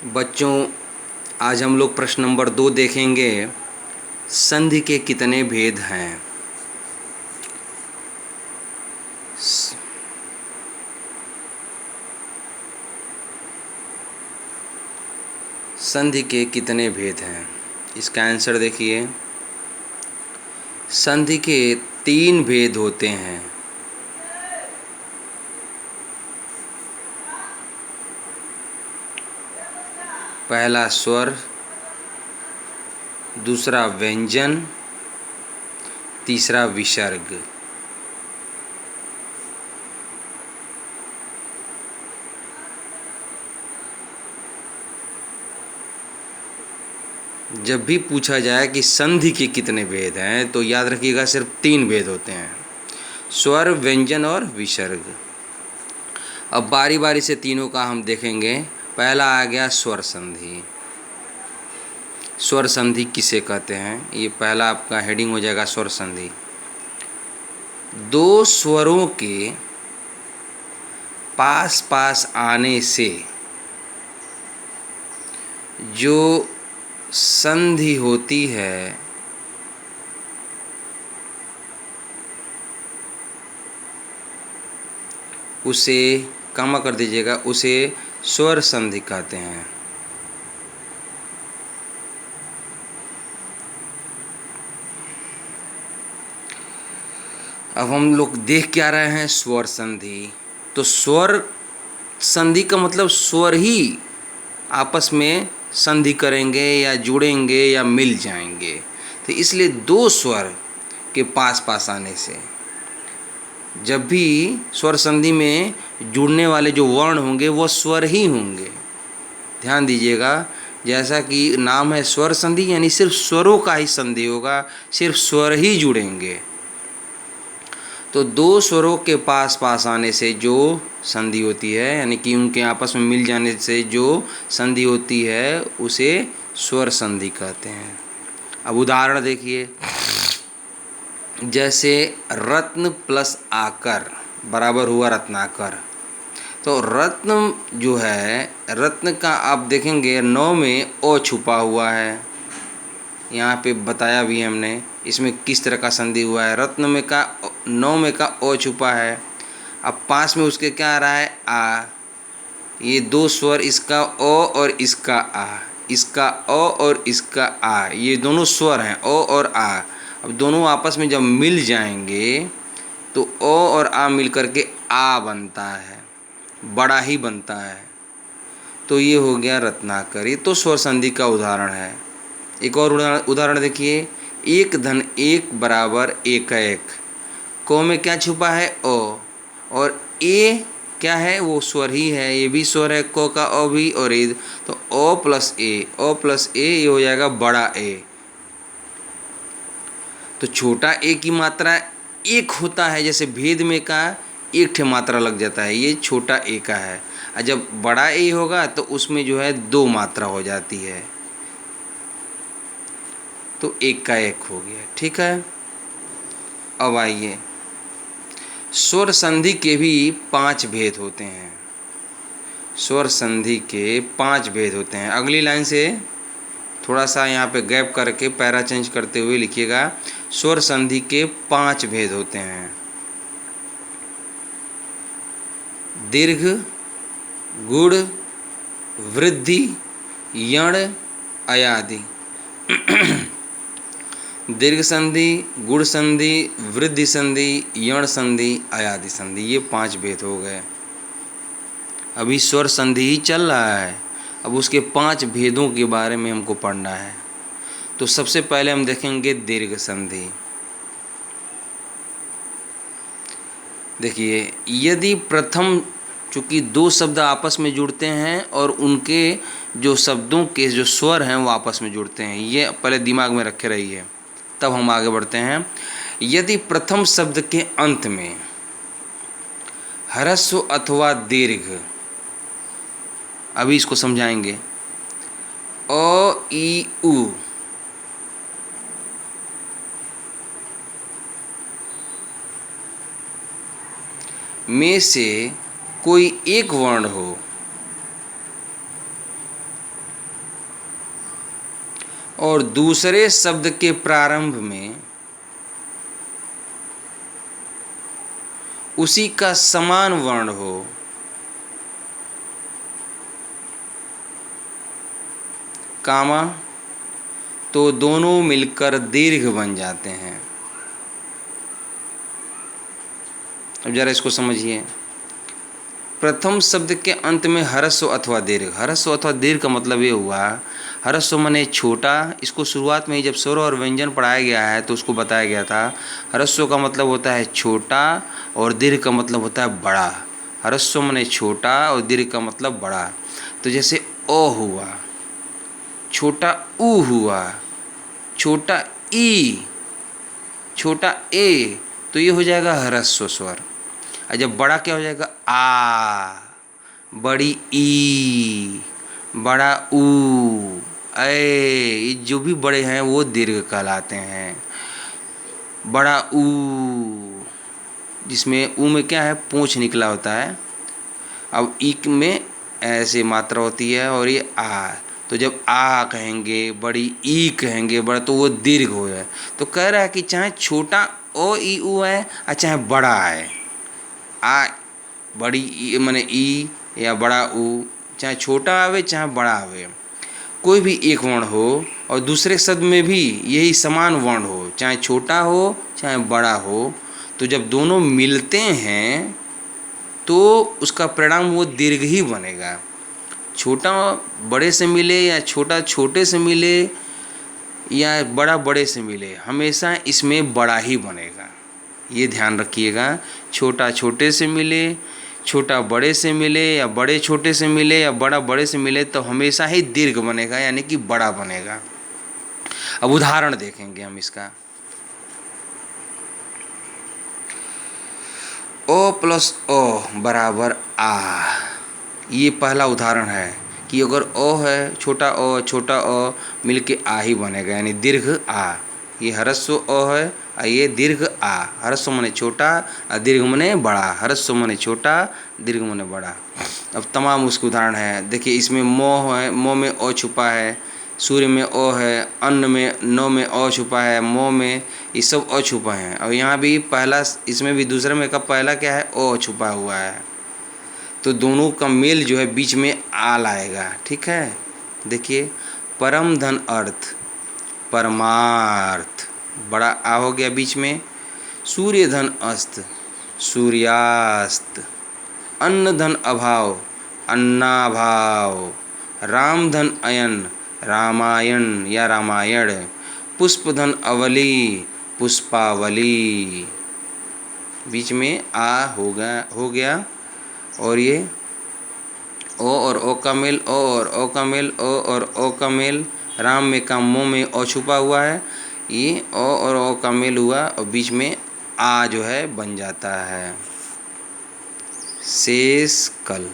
बच्चों, आज हम लोग प्रश्न नंबर 2 देखेंगे। संधि के कितने भेद हैं? संधि के कितने भेद हैं? इसका आंसर देखिए। संधि के 3 भेद होते हैं। पहला स्वर, दूसरा व्यंजन, तीसरा विसर्ग। जब भी पूछा जाए कि संधि के कितने भेद हैं तो याद रखिएगा सिर्फ 3 भेद होते हैं, स्वर, व्यंजन और विसर्ग। अब बारी बारी से तीनों का हम देखेंगे। पहला आ गया स्वर संधि। स्वर संधि किसे कहते हैं? ये पहला आपका हेडिंग हो जाएगा, स्वर संधि। दो स्वरों के पास पास आने से जो संधि होती है उसे कमा कर दीजिएगा, उसे स्वर संधि कहते हैं। अब हम लोग देख क्या रहे हैं? स्वर संधि। तो स्वर संधि का मतलब स्वर ही आपस में संधि करेंगे या जुड़ेंगे या मिल जाएंगे। तो इसलिए दो स्वर के पास पास आने से, जब भी स्वर संधि में जुड़ने वाले जो वर्ण होंगे वो स्वर ही होंगे। ध्यान दीजिएगा, जैसा कि नाम है स्वर संधि, यानी सिर्फ स्वरों का ही संधि होगा, सिर्फ स्वर ही जुड़ेंगे। तो दो स्वरों के पास पास आने से जो संधि होती है, यानी कि उनके आपस में मिल जाने से जो संधि होती है उसे स्वर संधि कहते हैं। अब उदाहरण देखिए, जैसे रत्न प्लस आकर बराबर हुआ रत्नाकर। तो रत्न जो है, रत्न का आप देखेंगे 9 में ओ छुपा हुआ है। यहाँ पे बताया भी हमने इसमें किस तरह का संधि हुआ है। रत्न में का 9 में का ओ छुपा है। अब 5 में उसके क्या आ रहा है? आ। ये दो स्वर, इसका ओ और इसका आ, इसका ओ और इसका आ, ये दोनों स्वर हैं, ओ और आ। अब दोनों आपस में जब मिल जाएंगे तो ओ और आ मिल करके आ बनता है, बड़ा ही बनता है। तो ये हो गया रत्नाकर। ये तो स्वर संधि का उदाहरण है। एक और उदाहरण देखिए, 1 धन 1 बराबर 1 1। को में क्या छुपा है? ओ। और ए क्या है? वो स्वर ही है, ये भी स्वर है, को का ओ भी और ए। तो ओ प्लस ए, ओ प्लस ए, ये हो जाएगा बड़ा ए। तो छोटा ए की मात्रा 1 होता है, जैसे भेद में का 1 ठे मात्रा लग जाता है, ये छोटा ए का है। और जब बड़ा ए होगा तो उसमें जो है 2 मात्रा हो जाती है, तो 1 का 1 हो गया। ठीक है। अब आइए, स्वर संधि के भी 5 भेद होते हैं। स्वर संधि के 5 भेद होते हैं। अगली लाइन से थोड़ा सा यहाँ पे गैप करके पैरा चेंज करते हुए लिखिएगा। स्वर संधि के 5 भेद होते हैं। दीर्घ, गुण, वृद्धि, यण, अयादि। दीर्घ संधि, गुण संधि, वृद्धि संधि, यण संधि, अयादि संधि, ये 5 भेद हो गए। अभी स्वर संधि ही चल रहा है, अब उसके 5 भेदों के बारे में हमको पढ़ना है। तो सबसे पहले हम देखेंगे दीर्घ संधि। देखिए, यदि प्रथम, चूँकि 2 शब्द आपस में जुड़ते हैं और उनके जो शब्दों के जो स्वर हैं वो आपस में जुड़ते हैं, ये पहले दिमाग में रखे रहिए, तब हम आगे बढ़ते हैं। यदि प्रथम शब्द के अंत में ह्रस्व अथवा दीर्घ, अभी इसको समझाएंगे, अ ई उ, में से कोई एक वर्ण हो और दूसरे शब्द के प्रारंभ में उसी का समान वर्ण हो, कामा, तो दोनों मिलकर दीर्घ बन जाते हैं। अब जरा इसको समझिए। प्रथम शब्द के अंत में ह्रस्व अथवा दीर्घ। ह्रस्व अथवा दीर्घ का मतलब ये हुआ, ह्रस्व माने छोटा। इसको शुरुआत में ही जब स्वर और व्यंजन पढ़ाया गया है तो उसको बताया गया था। ह्रस्व का मतलब होता है छोटा और दीर्घ का मतलब होता है बड़ा। ह्रस्व माने छोटा और दीर्घ का मतलब बड़ा। तो जैसे ओ हुआ, छोटा ऊ हुआ, छोटा ई, छोटा ए, तो ये हो जाएगा ह्रस्व स्वर। और जब बड़ा क्या हो जाएगा, आ, बड़ी ई, बड़ा ऊ, ए, ये जो भी बड़े हैं वो दीर्घ कहलाते हैं। बड़ा ऊ, जिसमें ऊ में क्या है, पूंछ निकला होता है। अब ई में ऐसे मात्रा होती है और ये आ, तो जब आ कहेंगे, बड़ी ई कहेंगे, बड़ा, तो वो दीर्घ हो जाए। तो कह रहा है कि चाहे छोटा ओ ई ऊ है और चाहे बड़ा है, आ, बड़ी ई माने ई या बड़ा ऊ, चाहे छोटा आवे चाहे बड़ा आवे, कोई भी एक वर्ण हो और दूसरे शब्द में भी यही समान वर्ण हो, चाहे छोटा हो चाहे बड़ा हो, तो जब दोनों मिलते हैं तो उसका परिणाम वो दीर्घ ही बनेगा। छोटा बड़े से मिले या छोटा छोटे से मिले या बड़ा बड़े से मिले, हमेशा इसमें बड़ा ही बनेगा। ये ध्यान रखिएगा। छोटा छोटे से मिले, छोटा बड़े से मिले या बड़े छोटे से मिले या बड़ा बड़े से मिले, तो हमेशा ही दीर्घ बनेगा, यानी कि बड़ा बनेगा। अब उदाहरण देखेंगे हम इसका। ओ प्लस ओ बराबर आ, ये पहला उदाहरण है कि अगर ओ है, छोटा ओ मिलके आ ही बनेगा, यानी दीर्घ आ। ये ह्रस्व ओ है और ये दीर्घ आ। ह्रस्व माने छोटा और दीर्घ माने बड़ा। ह्रस्व माने छोटा, दीर्घ माने बड़ा। अब तमाम उसके उदाहरण है। देखिए, इसमें मोह है, मोह में ओ छुपा है। सूर्य में ओ है, अन्न में नो में ओ छुपा है, मोह में, ये सब ओ छुपा है। और यहाँ भी पहला, इसमें भी दूसरे में का पहला क्या है, ओ छुपा हुआ है। तो दोनों का मेल जो है बीच में आ लाएगा। ठीक है, देखिए, परम धन अर्थ, परमार्थ, बड़ा आ हो गया बीच में। सूर्य धन अस्त, सूर्यास्त। अन्न धन अभाव, अन्नाभाव। राम धन अयन, रामायण या रामायण। पुष्प धन अवली, पुष्पावली। बीच में आ हो गया और ये ओ और ओ का मेल, ओ और ओ का मेल, ओ और ओ का मेल। राम में का मोह में ओ छुपा हुआ है, ये ओ और ओ का मेल हुआ और बीच में आ जो है बन जाता है। शेष कल।